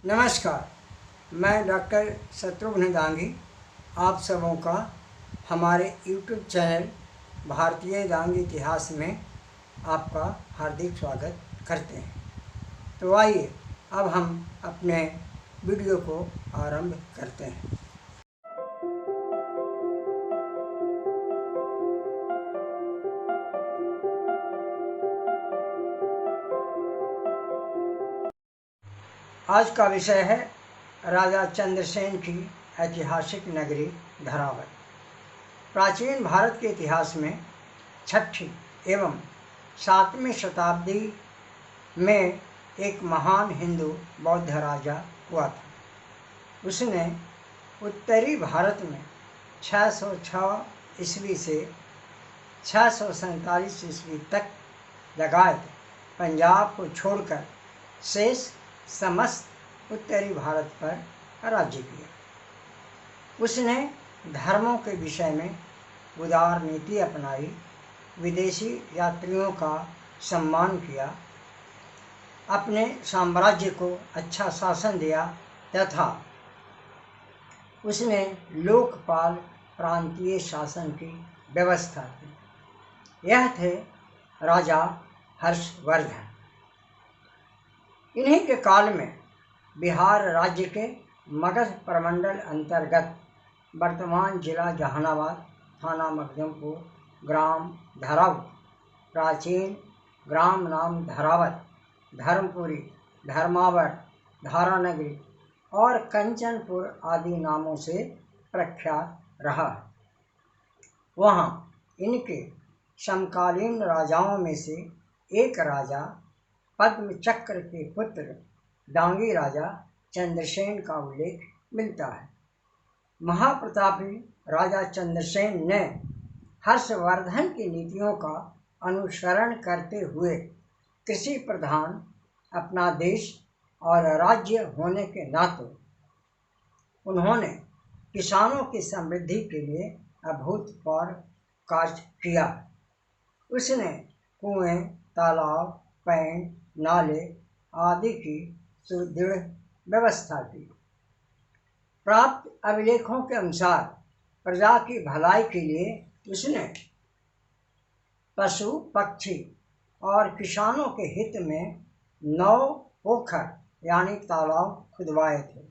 नमस्कार, मैं डॉक्टर शत्रुघ्न दांगी आप सबों का हमारे यूट्यूब चैनल भारतीय दांग इतिहास में आपका हार्दिक स्वागत करते हैं। तो आइए अब हम अपने वीडियो को आरंभ करते हैं। आज का विषय है राजा चंद्रसेन की ऐतिहासिक नगरी धरावत। प्राचीन भारत के इतिहास में 6ठी एवं 7वीं शताब्दी में एक महान हिंदू बौद्ध राजा हुआ था। उसने उत्तरी भारत में 606 ईस्वी से 647 ईस्वी तक लगाए पंजाब को छोड़कर शेष समस्त उत्तरी भारत पर राज्य किया। उसने धर्मों के विषय में उदार नीति अपनाई, विदेशी यात्रियों का सम्मान किया, अपने साम्राज्य को अच्छा शासन दिया तथा उसने लोकपाल प्रांतीय शासन की व्यवस्था की। यह थे राजा हर्षवर्धन। इन्हीं के काल में बिहार राज्य के मगध प्रमंडल अंतर्गत वर्तमान जिला जहानाबाद, थाना मखदुमपुर, ग्राम धरावत, प्राचीन ग्राम नाम धरावत, धर्मपुरी, धर्मावर, धारानगरी और कंचनपुर आदि नामों से प्रख्यात रहा है। वहाँ इनके समकालीन राजाओं में से एक राजा पद्म चक्र के पुत्र डांगी राजा चंद्रसेन का उल्लेख मिलता है। महाप्रतापी राजा चंद्रसेन ने हर्षवर्धन की नीतियों का अनुसरण करते हुए कृषि प्रधान अपना देश और राज्य होने के नाते उन्होंने किसानों की समृद्धि के लिए अभूतपूर्व कार्य किया। उसने कुएं, तालाब, पैंट, नाले आदि की सुदृढ़ व्यवस्था की। प्राप्त अभिलेखों के अनुसार प्रजा की भलाई के लिए उसने पशु, पक्षी और किसानों के हित में 9 पोखर यानी तालाब खुदवाए थे।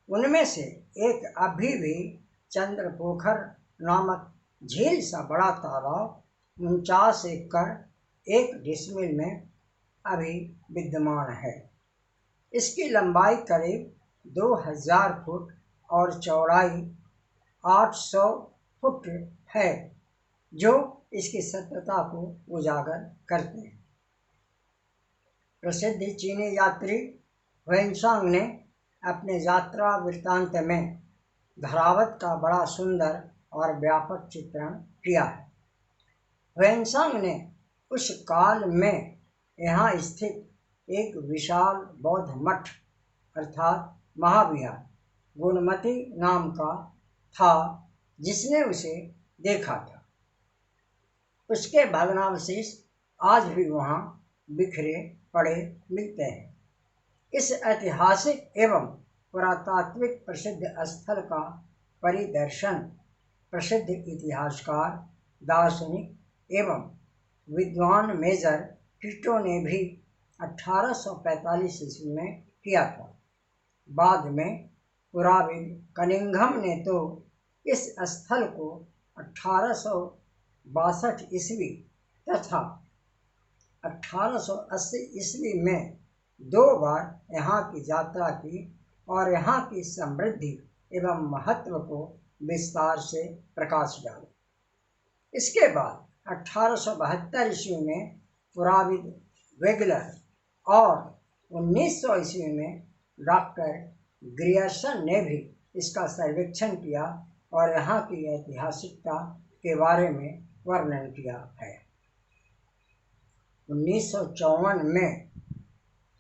उनमें से एक अभी भी चंद्र पोखर नामक झील सा बड़ा तालाब 49 एकड़ 1 डिसमिल में अभी विद्यमान है। इसकी लंबाई करीब 2000 फुट और चौड़ाई 800 फुट है, जो इसकी सत्यता को उजागर करते हैं। प्रसिद्ध चीनी यात्री ह्वेनसांग ने अपने यात्रा वृत्तांत में धरावत का बड़ा सुंदर और व्यापक चित्रण किया है। ह्वेनसांग ने उस काल में यहाँ स्थित एक विशाल बौद्ध मठ अर्थात महाविहार गुणमती नाम का था, जिसने उसे देखा था। उसके भग्नावशेष आज भी वहाँ बिखरे पड़े मिलते हैं। इस ऐतिहासिक एवं पुरातात्विक प्रसिद्ध स्थल का परिदर्शन प्रसिद्ध इतिहासकार, दार्शनिक एवं विद्वान मेजर टिटो ने भी 1845 ईस्वी में किया था। बाद में पुराविद कनिंघम ने तो इस स्थल को 1862 ईस्वी तथा 1880 ईस्वी में 2 बार यहाँ की यात्रा की और यहाँ की समृद्धि एवं महत्व को विस्तार से प्रकाश डाला। इसके बाद 1872 ईस्वी में पुराविद वेगलर और 1900 ईस्वी में डॉक्टर ग्रियर्सन ने भी इसका सर्वेक्षण किया और यहाँ की ऐतिहासिकता के बारे में वर्णन किया है। 1954 में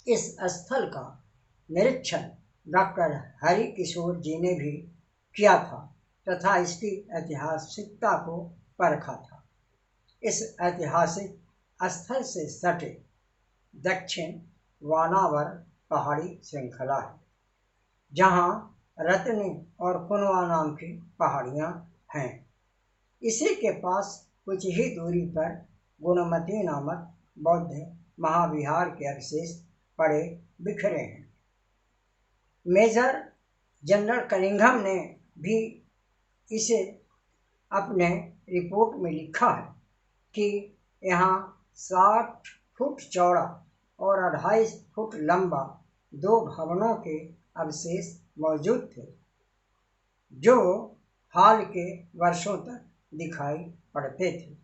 इस स्थल का निरीक्षण डॉक्टर हरि किशोर जी ने भी किया था तथा इसकी ऐतिहासिकता को परखा था। इस ऐतिहासिक स्थल से सटे दक्षिण वानावर पहाड़ी श्रृंखला है। जहाँ रत्नी और कुनवा नाम की पहाड़ियाँ हैं। इसी के पास कुछ ही दूरी पर गुणमती नामक बौद्ध महाविहार के अवशेष पड़े बिखरे हैं। मेजर जनरल कनिंघम ने भी इसे अपने रिपोर्ट में लिखा है कि यहाँ 60 फुट चौड़ा और 2.5 फुट लंबा 2 भवनों के अवशेष मौजूद थे, जो हाल के वर्षों तक दिखाई पड़ते थे।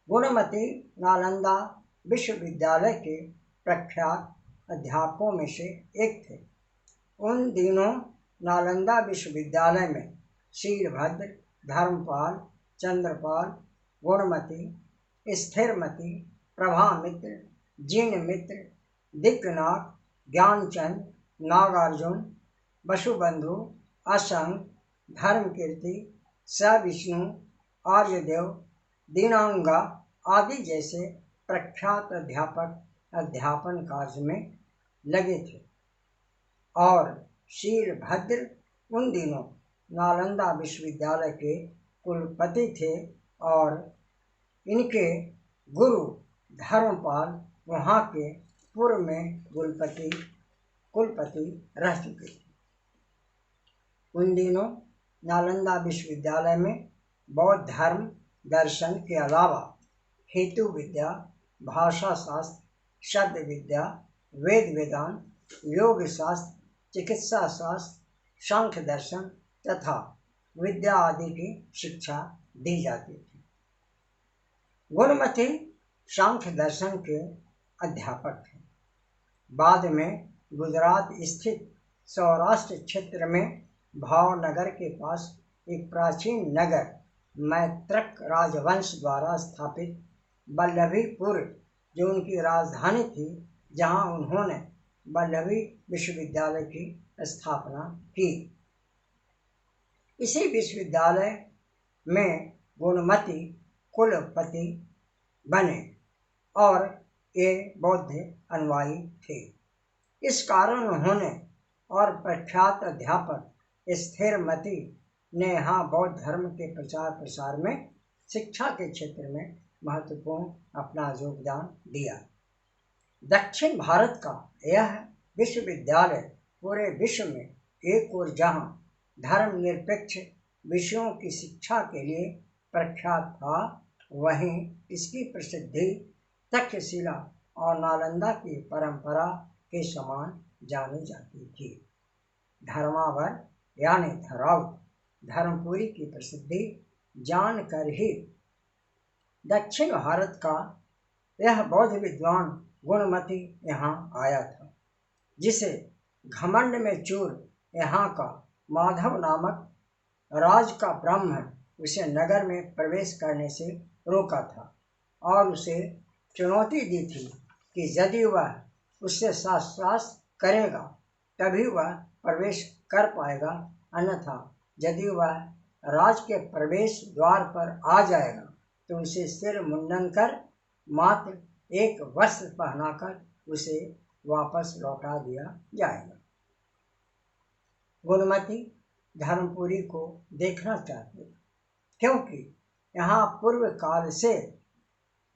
गुणमती नालंदा विश्वविद्यालय के प्रख्यात अध्यापकों में से एक थे। उन दिनों नालंदा विश्वविद्यालय में शीलभद्र, धर्मपाल, चंद्रपाल, गुणमती, स्थिरमती, प्रभामित्र, जिनमित्र, दिक्नाथ, ज्ञानचंद, नागार्जुन, वसुबंधु, असंग, धर्मकीर्ति, सविष्णु, आर्यदेव, दीनांगा आदि जैसे प्रख्यात अध्यापक अध्यापन कार्य में लगे थे और शीलभद्र उन दिनों नालंदा विश्वविद्यालय के कुलपति थे और इनके गुरु धर्मपाल वहाँ के पूर्व में कुलपति रह चुके थे। उन दिनों नालंदा विश्वविद्यालय में बौद्ध धर्म दर्शन के अलावा हेतु विद्या, भाषा शास्त्र, शब्द विद्या, वेद वेदांत, योग शास्त्र, चिकित्सा शास्त्र, सांख्य दर्शन तथा विद्या आदि की शिक्षा दी जाती थी। गुणमती सांख्य दर्शन के अध्यापक थे। बाद में गुजरात स्थित सौराष्ट्र क्षेत्र में भावनगर के पास एक प्राचीन नगर मैत्रक राजवंश द्वारा स्थापित वल्लभीपुर जो उनकी राजधानी थी, जहां उन्होंने वल्लभी विश्वविद्यालय की स्थापना की। इसी विश्वविद्यालय में गुणमती कुलपति बने और ये बौद्ध अनुयायी थे। इस कारण उन्होंने और प्रख्यात अध्यापक स्थिरमती ने यहाँ बौद्ध धर्म के प्रचार प्रसार में शिक्षा के क्षेत्र में महत्वपूर्ण अपना योगदान दिया। दक्षिण भारत का यह विश्वविद्यालय पूरे विश्व में एक ओर जहाँ धर्मनिरपेक्ष विषयों की शिक्षा के लिए प्रख्यात था, वहीं इसकी प्रसिद्धि तक्षशिला और नालंदा की परंपरा के समान जानी जाती थी। धर्मावर यानी धरावत धर्मपुरी की प्रसिद्धि जानकर ही दक्षिण भारत का यह बौद्ध विद्वान गुणमती यहाँ आया था, जिसे घमंड में चूर यहाँ का माधव नामक राज का ब्राह्मण उसे नगर में प्रवेश करने से रोका था और उसे चुनौती दी थी कि यदि वह उससे शास्त्रार्थ करेगा तभी वह प्रवेश कर पाएगा, अन्यथा यदि वह राज के प्रवेश द्वार पर आ जाएगा तो उसे सिर मुंडन कर मात्र एक वस्त्र पहनाकर उसे वापस लौटा दिया जाएगा। गुणमती धर्मपुरी को देखना चाहते थे, क्योंकि यहाँ पूर्व काल से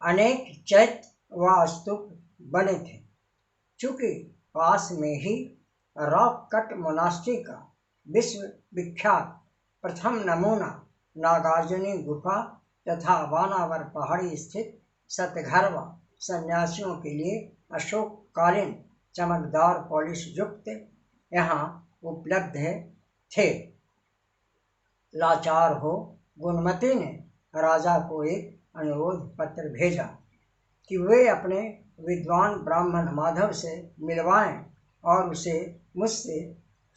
अनेक चैत्य व स्तूप बने थे। चूँकि पास में ही रॉक कट मोनास्ट्री का विश्व विख्यात प्रथम नमूना नागार्जुनी गुफा तथा वानावर पहाड़ी स्थित सतघरवा सन्यासियों के लिए अशोककालीन चमकदार पॉलिश युक्त यहाँ उपलब्ध थे। लाचार हो गुणमती ने राजा को एक अनुरोध पत्र भेजा कि वे अपने विद्वान ब्राह्मण माधव से मिलवाएं और उसे मुझसे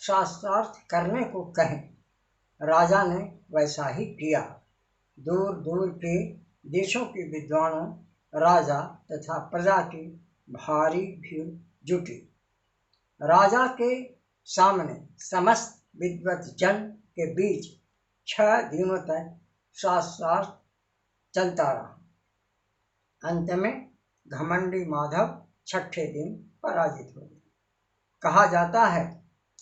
शास्त्रार्थ करने को कहें। राजा ने वैसा ही किया। दूर दूर के देशों के विद्वानों, राजा तथा प्रजा की भारी भीड़ जुटी। राजा के सामने समस्त विद्वत जन के बीच 6 दिनों तक शास्त्रार्थ चलता रहा। अंत में घमंडी माधव 6ठे दिन पराजित हो गए। कहा जाता है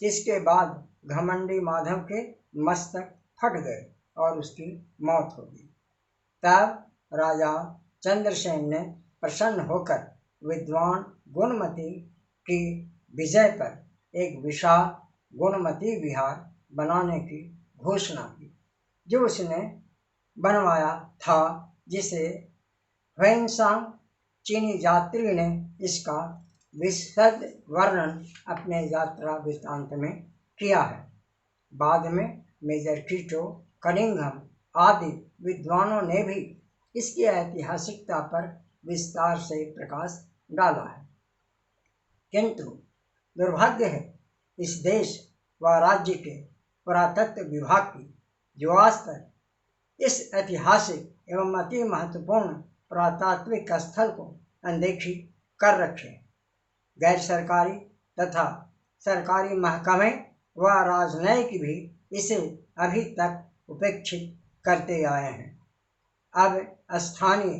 इसके बाद घमंडी माधव के मस्तक फट गए और उसकी मौत हो गई। तब राजा चंद्रसेन ने प्रसन्न होकर विद्वान गुणमती की विजय पर एक विशाल गुणमती विहार बनाने की घोषणा की, जो उसने बनवाया था, जिसे ह्वेनसांग चीनी यात्री ने इसका विशद वर्णन अपने यात्रा वृत्तांत में किया है। बाद में मेजर टीटो, कनिंघम आदि विद्वानों ने भी इसकी ऐतिहासिकता पर विस्तार से प्रकाश डाला है, किंतु दुर्भाग्य है इस देश व राज्य के पुरातत्व विभाग की, जो आज तक इस ऐतिहासिक एवं अति महत्वपूर्ण पुरातात्विक स्थल को अनदेखी कर रखे। गैर सरकारी तथा सरकारी महकमे व राजनयिक भी इसे अभी तक उपेक्षित करते आए हैं। अब स्थानीय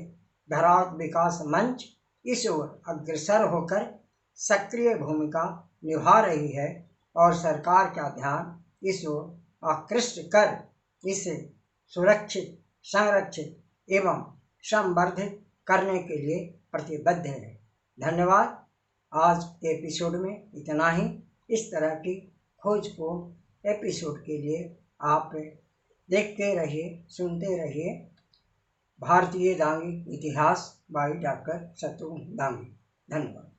धरातल विकास मंच इस ओर अग्रसर होकर सक्रिय भूमिका निभा रही है और सरकार का ध्यान इस ओर आकृष्ट कर इसे सुरक्षित, संरक्षित एवं संवर्धित करने के लिए प्रतिबद्ध है। धन्यवाद। आज के एपिसोड में इतना ही। इस तरह की खोजपूर्ण एपिसोड के लिए आप देखते रहिए, सुनते रहिए भारतीय दांगी इतिहास बाई डॉक्टर शत्रुघ्न दांगी। धन्यवाद।